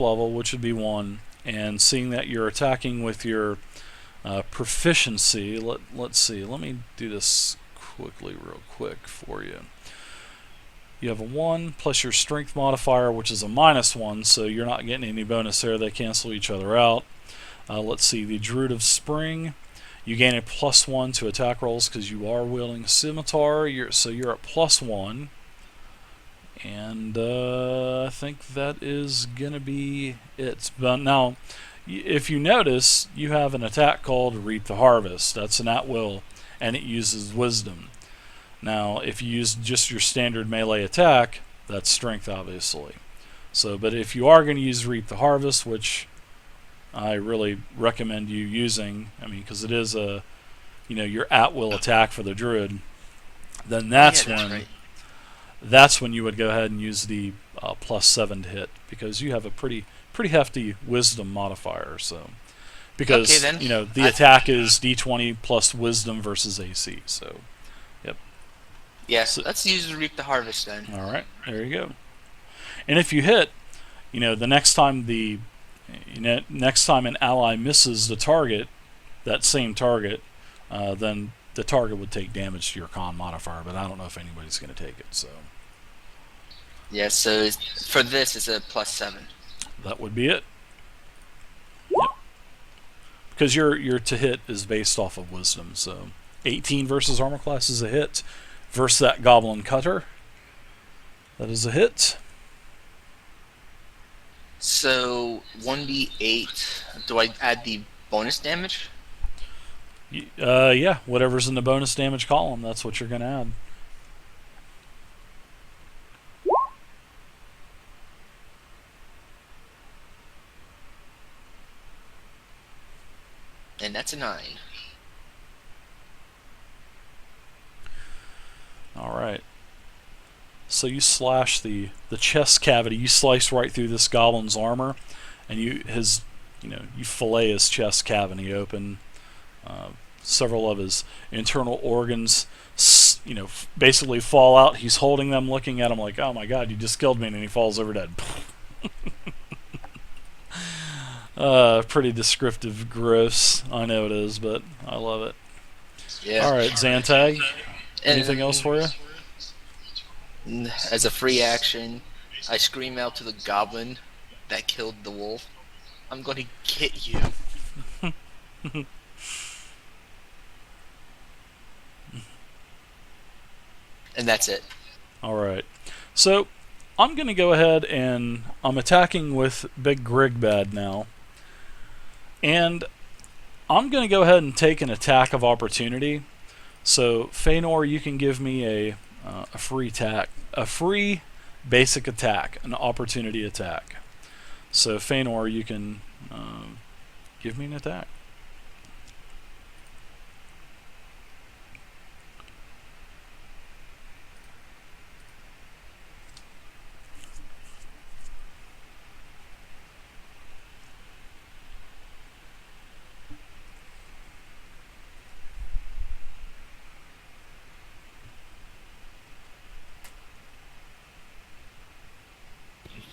level, which would be 1, and seeing that you're attacking with your proficiency, let's see, let me do this real quick for you. You have a 1 plus your strength modifier, which is a -1, so you're not getting any bonus there. They cancel each other out. Let's see, the Druid of Spring, you gain a +1 to attack rolls because you are wielding a scimitar, so you're at +1. And I think that is going to be it. But now, if you notice, you have an attack called Reap the Harvest. That's an at-will, and it uses Wisdom. Now, if you use just your standard melee attack, that's Strength, obviously. So, but if you are going to use Reap the Harvest, which I really recommend you using, I mean, because it is a, your at-will attack for the Druid, then that's when that's when you would go ahead and use the +7 to hit, because you have a pretty hefty Wisdom modifier. So, because the attack is D20 plus Wisdom versus AC. So, yep. Yes, so, let's use Reap the Harvest then. All right, there you go. And if you hit, the next time an ally misses the target, that same target, then the target would take damage to your con modifier, but I don't know if anybody's going to take it. So. Yeah, so for this, it's a +7. That would be it. Yep. Because your to hit is based off of Wisdom. So 18 versus armor class is a hit. Versus that Goblin Cutter, that is a hit. So 1d8. Do I add the bonus damage? Yeah, whatever's in the bonus damage column, that's what you're going to add. And that's a 9. Alright. So you slash the chest cavity, you slice right through this goblin's armor, and you fillet his chest cavity open. Several of his internal organs, basically fall out. He's holding them, looking at him like, oh my god, you just killed me, and he falls over dead. Pretty descriptive, gross. I know it is, but I love it. Yeah. Alright, Zantag, anything else for you? As a free action, I scream out to the goblin that killed the wolf, I'm going to get you. And that's it. Alright. So, I'm going to go ahead and I'm attacking with Big Grigbad now. And I'm going to go ahead and take an attack of opportunity. So, Feanor, you can give me a free basic attack, an opportunity attack. So, Feanor, you can give me an attack.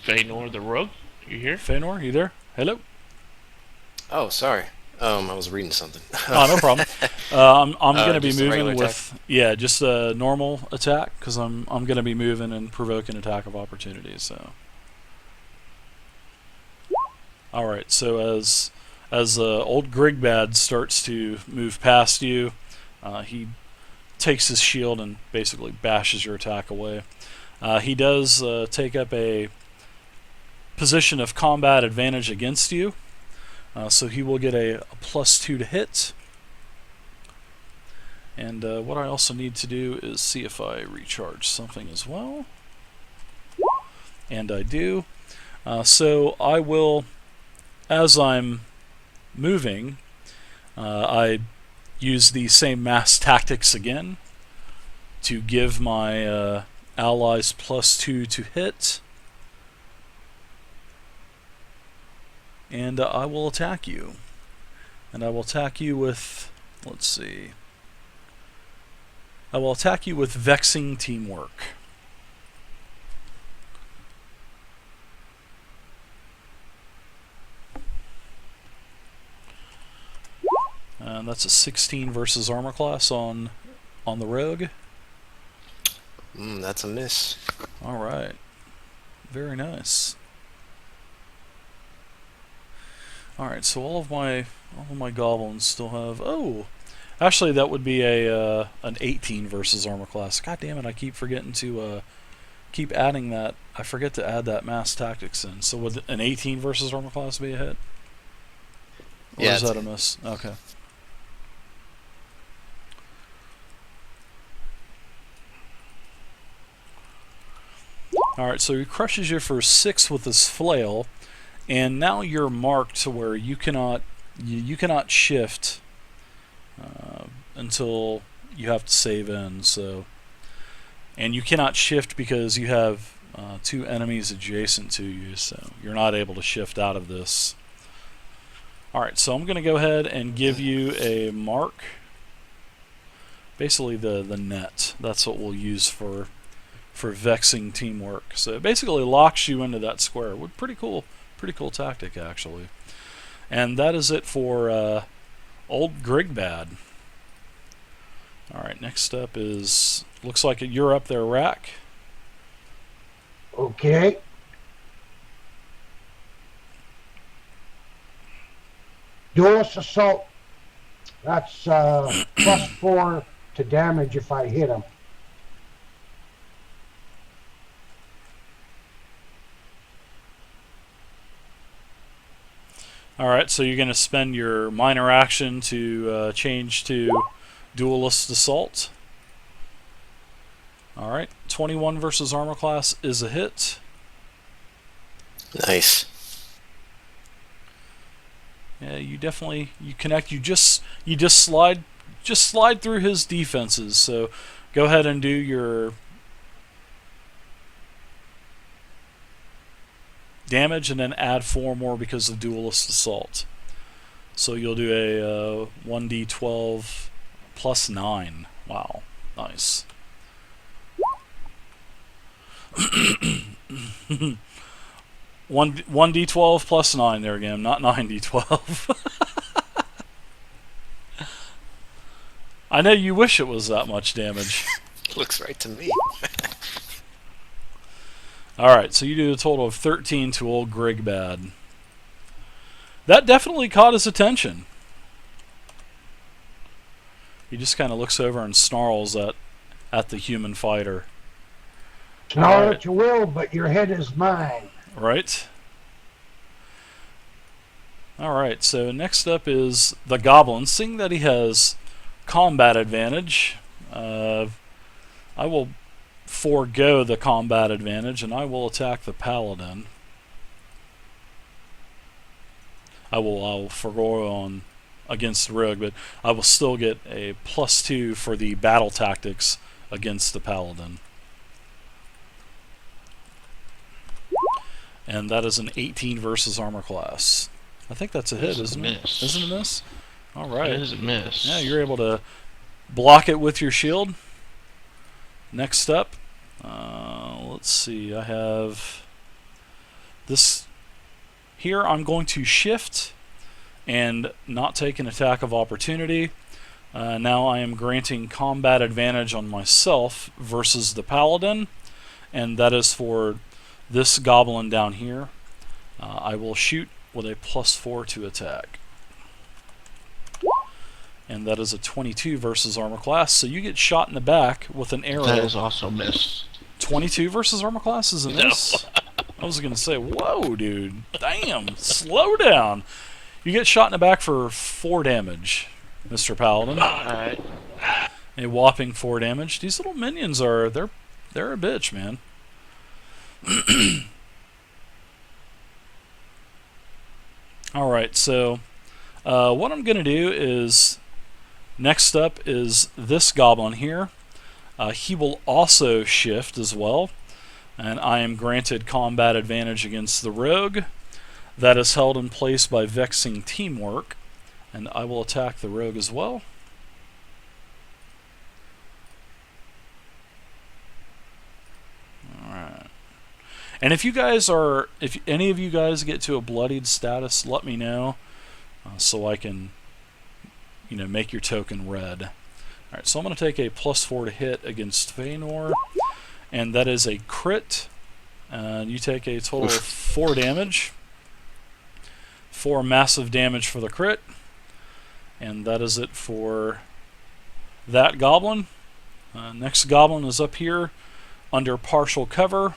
Feanor the rogue, you here? Feanor, you there? Hello? Oh, sorry. I was reading something. Oh, no problem. I'm going to be moving with just a normal attack, because I'm going to be moving and provoke an attack of opportunity. So, all right. So as old Grigbad starts to move past you, he takes his shield and basically bashes your attack away. He does take up a position of combat advantage against you. So he will get a +2 to hit. And what I also need to do is see if I recharge something as well. And I do. So I will, as I'm moving, I use the same mass tactics again to give my allies +2 to hit. And I will attack you. And I will attack you with, let's see. I will attack you with Vexing Teamwork. And that's a 16 versus armor class on the rogue. That's a miss. All right. Very nice. All right, so all of my goblins still have. Oh, actually, that would be an 18 versus armor class. God damn it! I keep forgetting to keep adding that. I forget to add that mass tactics in. So would an 18 versus armor class be a hit? Or Yeah, is that a miss? Okay. All right, so he crushes you for 6 with his flail. And now you're marked to where you cannot shift until you have to save in. So, and you cannot shift because you have 2 enemies adjacent to you, so you're not able to shift out of this. All right, so I'm going to go ahead and give you a mark. Basically, the net. That's what we'll use for vexing teamwork. So it basically locks you into that square. Pretty cool. Pretty cool tactic, actually. And that is it for old Grigbad. Alright, next up is... Looks like you're up there, Rack. Okay. Duelist Assault. That's +4 to damage if I hit him. Alright, so you're going to spend your minor action to change to Duelist Assault. Alright, 21 versus armor class is a hit. Nice. Yeah, you connect. You just slide through his defenses. So go ahead and do your damage and then add 4 more because of Duelist Assault. So you'll do a 1d12 plus 9. Wow, nice. One d12 plus 9 there again, not 9d12. I know you wish it was that much damage. Looks right to me. Alright, so you do a total of 13 to old Grigbad. That definitely caught his attention. He just kind of looks over and snarls at the human fighter. Snarl at your will, but your head is mine. Right? Alright, so next up is the goblin. Seeing that he has combat advantage, I will forego the combat advantage and I will attack the paladin. I'll forego on against the rogue, but I will still get a +2 for the battle tactics against the paladin. And that is an 18 versus armor class. I think that's a hit, isn't it? Isn't it a miss? All right. It is a miss. Yeah, you're able to block it with your shield. Next up, let's see. I have this here. I'm going to shift and not take an attack of opportunity. Now I am granting combat advantage on myself versus the paladin, and that is for this goblin down here. I will shoot with a +4 to attack. And that is a 22 versus armor class, so you get shot in the back with an arrow. That is also a miss. 22 versus armor class is a miss? I was going to say, whoa, dude. Damn, slow down. You get shot in the back for 4 damage, Mr. Paladin. Alright. A whopping 4 damage. These little minions are, they're a bitch, man. Alright, so what I'm going to do is, next up is this goblin here. He will also shift as well, and I am granted combat advantage against the rogue. That is held in place by vexing teamwork, and I will attack the rogue as well. Alright. And if any of you guys get to a bloodied status, let me know so I can make your token red. All right, so I'm going to take a +4 to hit against Feanor, and that is a crit. And you take a total of 4 damage. 4 massive damage for the crit. And that is it for that goblin. Next goblin is up here under partial cover.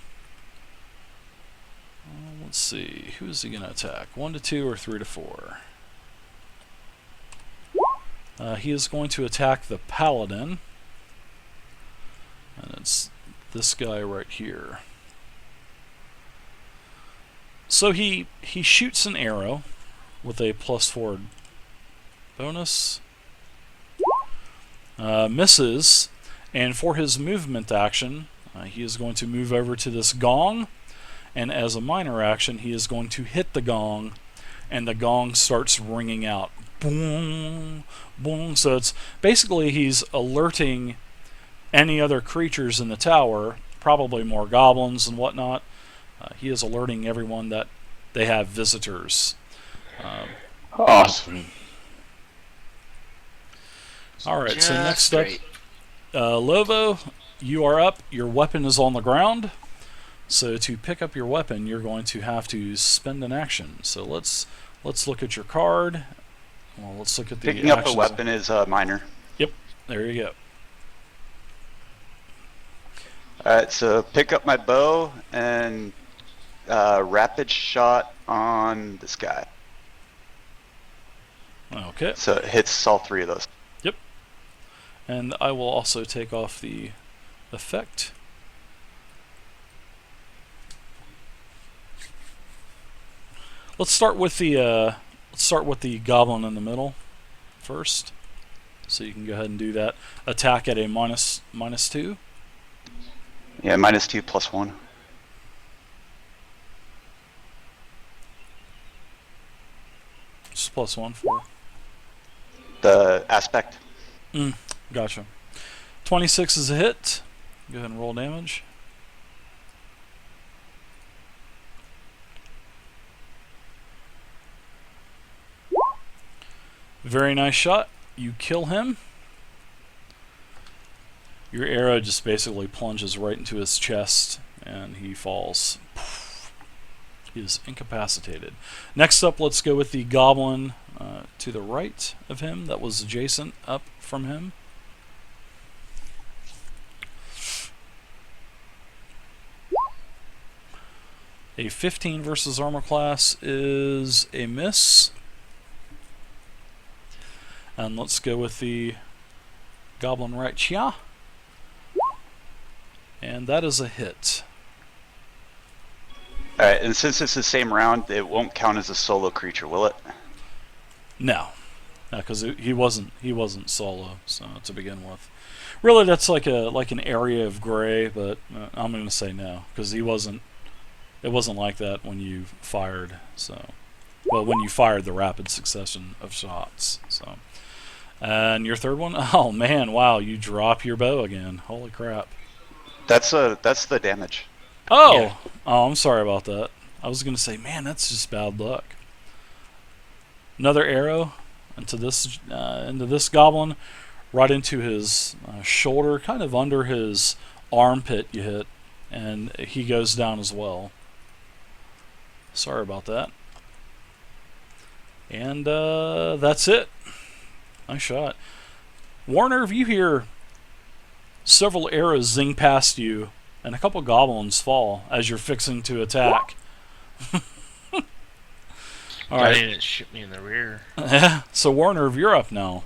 Let's see, who is he going to attack? 1 to 2 or 3 to 4? He is going to attack the paladin. And it's this guy right here. So he shoots an arrow with a +4 bonus. Misses, and for his movement action, he is going to move over to this gong, and as a minor action, he is going to hit the gong, and the gong starts ringing out. Boom, boom. So it's basically he's alerting any other creatures in the tower, probably more goblins and whatnot. He is alerting everyone that they have visitors. Awesome. Alright, so next Just up, great. Lovo, you are up. Your weapon is on the ground. So to pick up your weapon, you're going to have to spend an action. So let's look at your card. Well, let's look at the Picking up a actions. weapon is minor. Yep, there you go. Alright, so pick up my bow and rapid shot on this guy. Okay, So it hits all 3 of those. and I will also take off the effect. Let's start with the goblin in the middle first. So you can go ahead and do that. Attack at a -2. Yeah, -2 +1. Just +1 for. The aspect. Gotcha. 26 is a hit. Go ahead and roll damage. Very nice shot. You kill him. Your arrow just basically plunges right into his chest and he falls. He is incapacitated. Next up, let's go with the goblin to the right of him that was adjacent up from him. A 15 versus armor class is a miss. And let's go with the goblin right here. And that is a hit. Alright, and since it's the same round, it won't count as a solo creature, will it? No, because he wasn't solo, so to begin with. Really, that's like an area of gray, but I'm going to say no because he wasn't. It wasn't like that when you fired. So, well, when you fired the rapid succession of shots. So, and your third one, oh man, wow, you drop your bow again. Holy crap! That's the damage. Oh, Yeah. oh, I'm sorry about that. I was going to say, man, that's just bad luck. Another arrow into this goblin, right into his shoulder, kind of under his armpit. You hit, and he goes down as well. Sorry about that. And that's it. Nice shot, Warner. If you hear several arrows zing past you, and a couple goblins fall as you're fixing to attack. All Guy right. didn't shoot me in the rear. So Warner, if you're up now.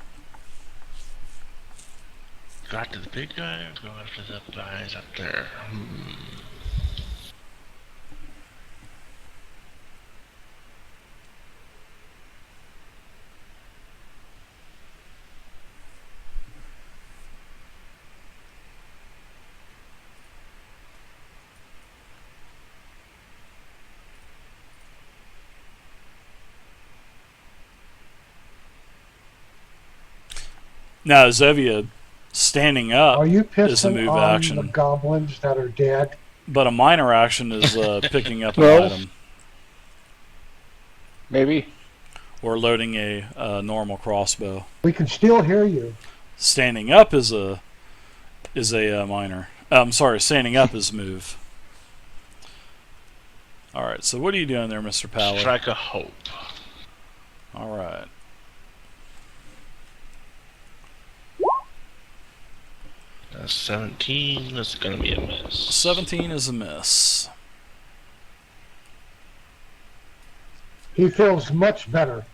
Go after the big guy or go after the guys up there? Now Zevia standing up, Are you is a pissing move on action. the goblins that are dead? but a minor action is picking up an No. item. Maybe. or loading a normal crossbow. We can still hear you. Standing up is a minor. I'm sorry, standing up is move. All right. So what are you doing there, Mr. Power? Strike a hope. All right. That's 17. That's gonna be a miss. 17 is a miss. He feels much better.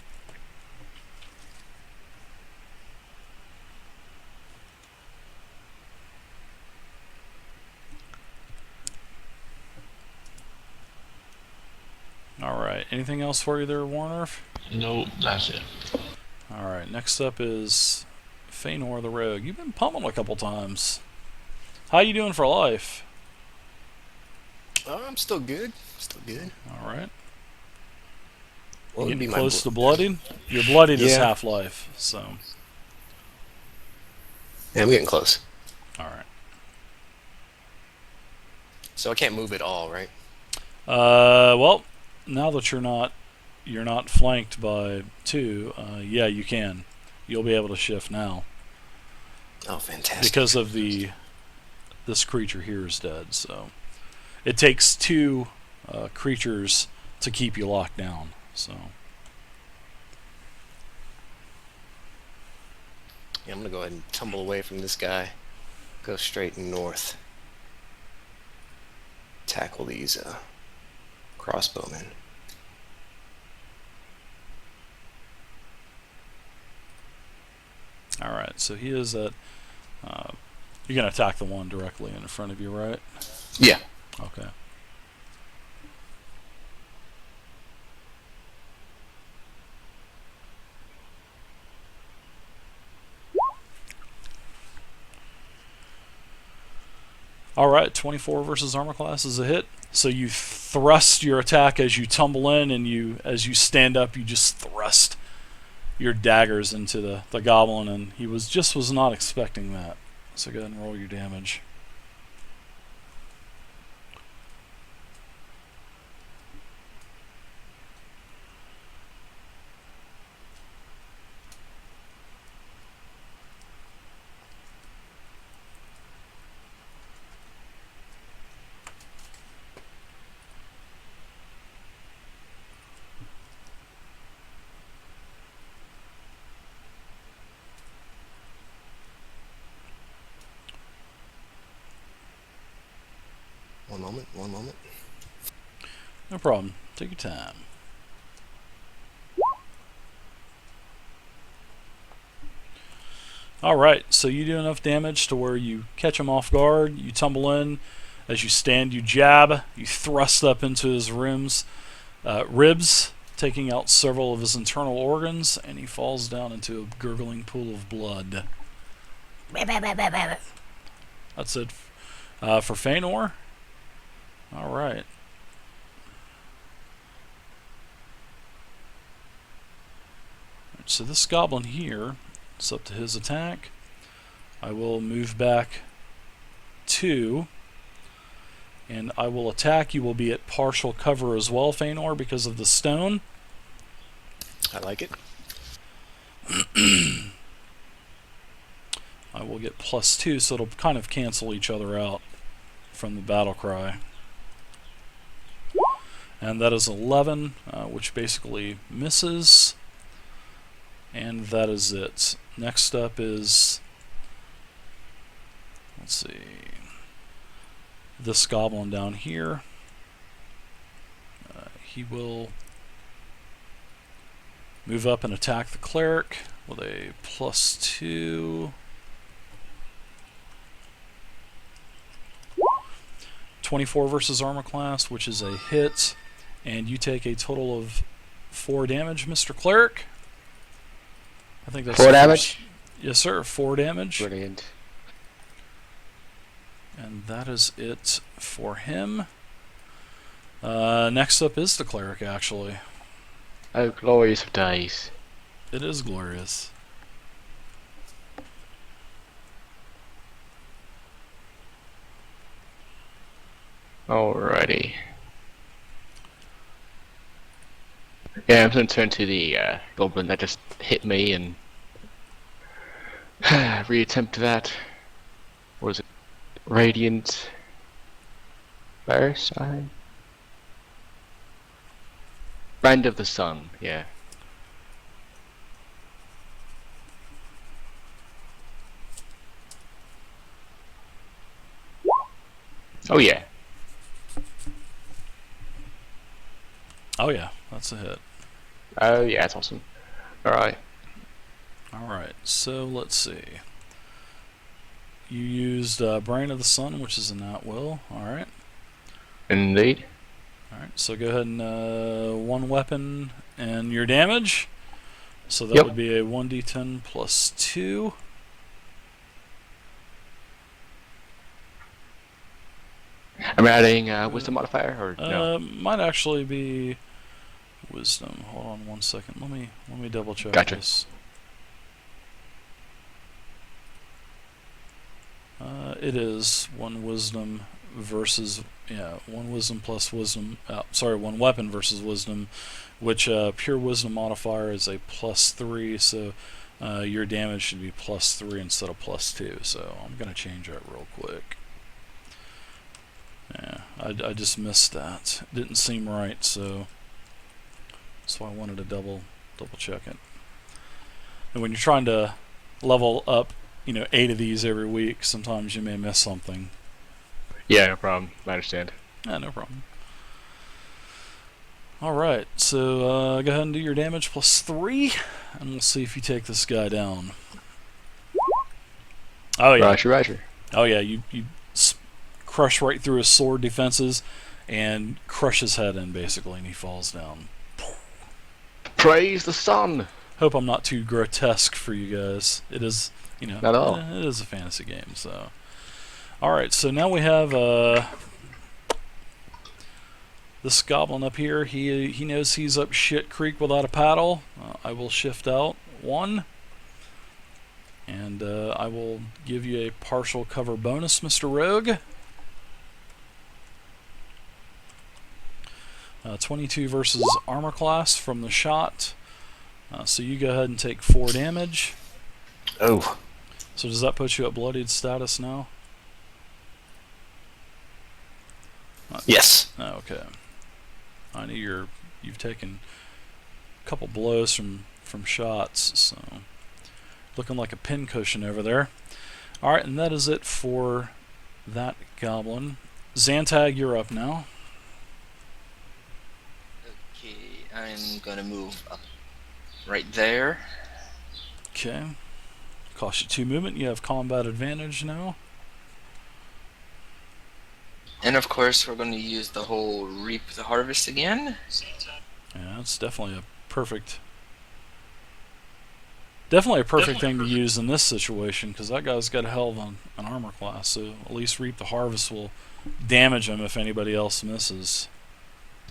All right. Anything else for you there, Warnerf? Nope, that's it. All right. Next up is Feanor the Rogue. You've been pummeled a couple times. How you doing for life? Oh, I'm still good. Still good. All right. What would be Getting my close to bloodied? Your bloodied is Yeah. half-life, so. Yeah, I'm getting close. All right. So I can't move at all, right? Well, now that you're not flanked by two, yeah, you can. You'll be able to shift now Oh, fantastic. because of this creature here is dead. So it takes two creatures to keep you locked down. So Yeah, I'm gonna go ahead and tumble away from this guy. Go straight north. Tackle these crossbowmen. all right. So he is at. You're gonna attack the one directly in front of you, right? Yeah. Okay. Alright, 24 versus armor class is a hit. So you thrust your attack as you tumble in, and as you stand up, you just thrust your daggers into the goblin, and he was not expecting that. So go ahead and roll your damage. One moment. No problem. Take your time. Alright, so you do enough damage to where you catch him off guard, you tumble in, as you stand you jab, you thrust up into his ribs, taking out several of his internal organs, and he falls down into a gurgling pool of blood. That's it for Feanor. Alright. So this goblin here, it's up to his attack. I will move back 2, and I will attack. You will be at partial cover as well, Feanor, because of the stone. I like it. I will get +2, so it'll kind of cancel each other out from the battle cry. And that is 11, which basically misses. And that is it. Next up is, let's see, this goblin down here. He will move up and attack the cleric with a +2. 24 versus armor class, which is a hit, and you take a total of 4 damage, Mr. Cleric. I think that's 4 damage? Yes, sir. 4 damage. Brilliant. And that is it for him. Next up is the cleric, actually. Oh, glorious of days. It is glorious. Alrighty. Yeah, I'm going to turn to the goblin that just hit me and reattempt that. What was it? Radiant Burst, I think? Brand of the Sun, yeah. Oh yeah. Oh yeah, that's a hit. Oh yeah, that's awesome. Alright. Alright, so let's see. You used Brain of the Sun, which is a nat will. Alright. Indeed. Alright, so go ahead and one weapon and your damage. So that Yep. would be a 1d10 plus 2. I'm adding wisdom modifier or no? Might actually be wisdom. Hold on one second. Let me double check Gotcha. this. It is one wisdom versus one wisdom plus wisdom. One weapon versus wisdom, which pure wisdom modifier is a +3. So your damage should be +3 instead of +2. So I'm gonna change that real quick. Yeah, I just missed that. It didn't seem right, so I wanted to double check it. And when you're trying to level up, 8 of these every week, sometimes you may miss something. Yeah, no problem. I understand. Yeah, no problem. Alright, so go ahead and do your damage +3, and we'll see if you take this guy down. Oh yeah. Roger. Oh yeah, you crush right through his sword defenses and crush his head in, basically, and he falls down. Praise the sun! Hope I'm not too grotesque for you guys. It is, Not at all. it is a fantasy game, so. Alright, so now we have this goblin up here. He knows he's up shit creek without a paddle. I will shift out 1. And I will give you a partial cover bonus, Mr. Rogue. 22 versus armor class from the shot. So you go ahead and take 4 damage. Oh. So does that put you at bloodied status now? Yes. Oh, okay. I know you've taken a couple blows from shots, so looking like a pincushion over there. All right, and that is it for that goblin. Zantag, you're up now. Okay, I'm gonna move up right there. Okay. Cost you 2 movement. You have combat advantage now. And of course, we're going to use the whole reap the harvest again. Yeah, it's definitely a perfect thing to use in this situation, because that guy's got a hell of an armor class, so at least reap the harvest will damage him if anybody else misses.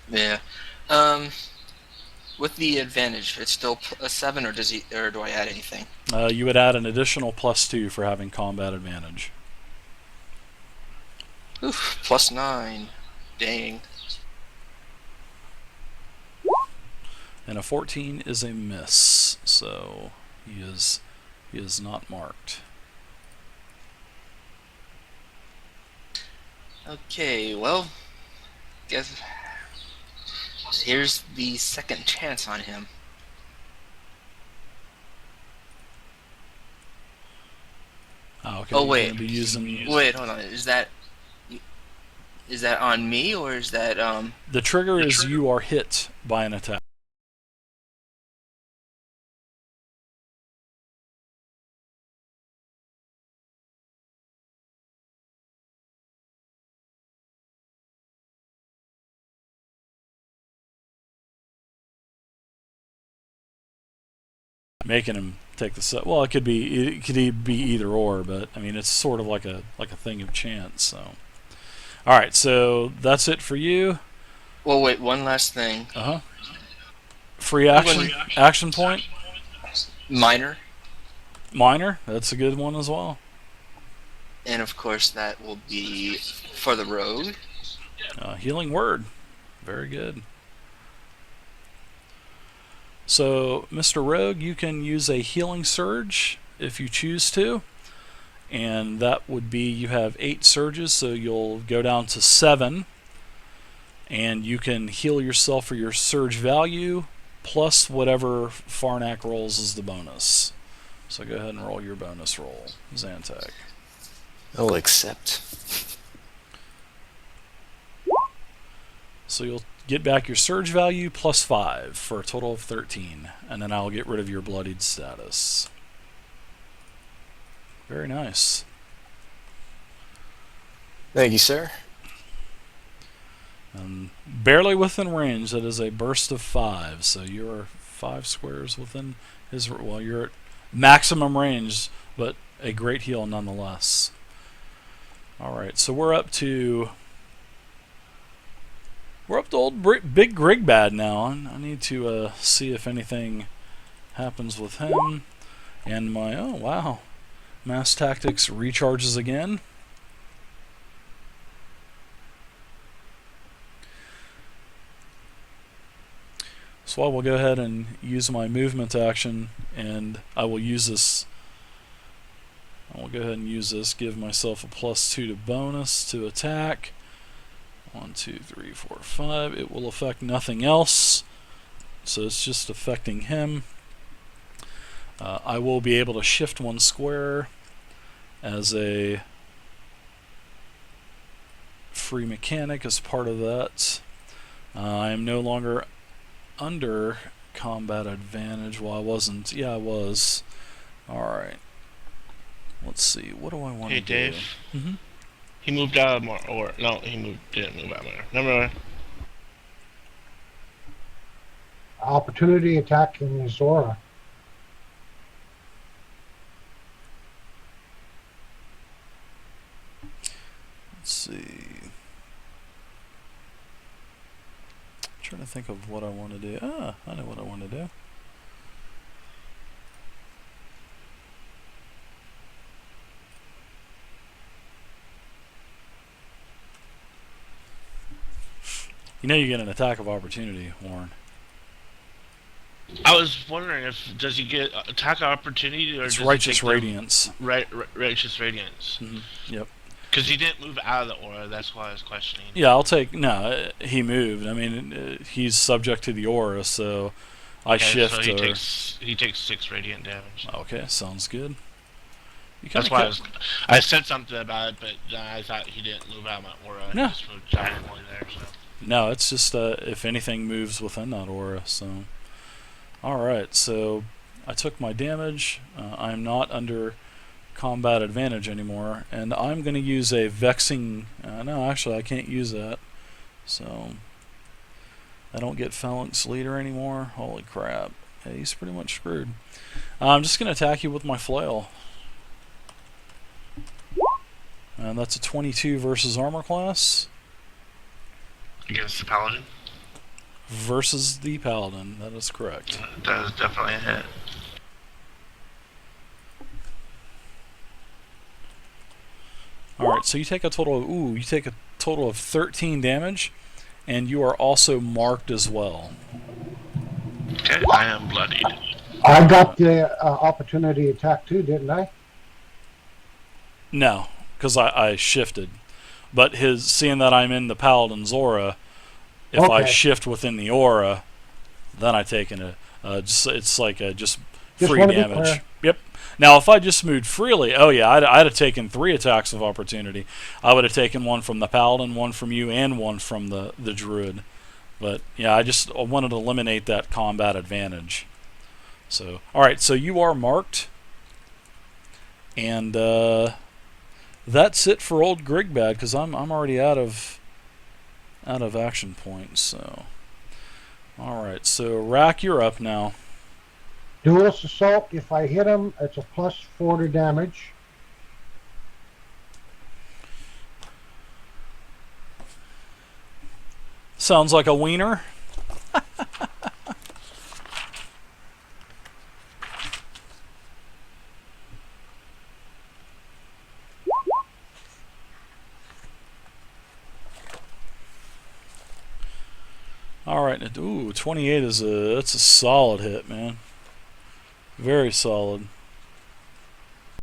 Yeah. With the advantage, it's still a 7, or do I add anything? You would add an additional +2 for having combat advantage. Oof, +9. Dang. And a 14 is a miss, so he is not marked. Okay, well, guess here's the second chance on him. Oh, okay. Oh, you're wait. gonna be using Wait, hold on. Is that on me, or is that the trigger is you are hit by an attack. Making him take the set. Well, it could be either or, but I mean it's sort of like a thing of chance. So, all right, so that's it for you. Well, wait, one last thing. Free action point. Minor. Minor. That's a good one as well. And of course, that will be for the rogue. Healing word. Very good. So, Mr. Rogue, you can use a healing surge if you choose to. And that would be, you have 8 surges, so you'll go down to 7. And you can heal yourself for your surge value, plus whatever Farnak rolls as the bonus. So go ahead and roll your bonus roll, Zantac. I'll accept. So you'll get back your surge value plus 5 for a total of 13. And then I'll get rid of your bloodied status. Very nice. Thank you, sir. And barely within range, that is a burst of 5. So you're 5 squares within his... Well, you're at maximum range, but a great heal nonetheless. Alright, so we're up to old Big Grigbad now. I need to see if anything happens with him. And my... Oh, wow. Mass Tactics recharges again. So I will go ahead and use my movement action, and I will use this. I will go ahead and use this, give myself a +2 to bonus to attack. 1, 2, 3, 4, 5. It will affect nothing else, so it's just affecting him. I will be able to shift 1 square as a free mechanic as part of that. I am no longer under combat advantage. Well, I wasn't. Yeah, I was. Alright. Let's see. What do I want to do? Hey, Dave. Mm-hmm. He moved out of more, or no, didn't move out more. Remember? Opportunity attacking Zora. Let's see. Trying to think of what I want to do. I know what I want to do. You know you get an attack of opportunity, Warren. I was wondering does he get attack opportunity or It's does Righteous he take Radiance. Righteous Radiance? Yep. Because he didn't move out of the aura, that's why I was questioning. Yeah, I'll take... No, he moved. I mean, he's subject to the aura, so I shift. So he takes 6 radiant damage. Okay, sounds good. You That's why I said something about it, but I thought he didn't move out of my aura. No. He just moved diagonally there. So. No, it's just if anything moves within that aura. So, all right. So I took my damage. I'm not under combat advantage anymore, and I'm going to use a vexing. No, actually, I can't use that. So I don't get Phalanx Leader anymore. Holy crap! Yeah, he's pretty much screwed. I'm just going to attack you with my flail, and that's a 22 versus armor class. Against the paladin? Versus the paladin, that is correct. That is definitely a hit. Alright, so you take a total of 13 damage, and you are also marked as well. Okay, I am bloodied. I got the opportunity attack too, didn't I? No, because I shifted. But seeing that I'm in the paladin's aura, if I shift within the aura, then I take it's like just free damage. Yep. Now, if I just moved freely, oh yeah, I'd have taken 3 attacks of opportunity. I would have taken 1 from the paladin, 1 from you, and 1 from the druid. But yeah, I wanted to eliminate that combat advantage. So, all right, so you are marked, and that's it for old Grigbad, because I'm already out of action points. So, all right, so Rack, you're up now. Duelist Assault, if I hit him, it's a +4 to damage. Sounds like a wiener. All right. Ooh, 28 is that's a solid hit, man. Very solid.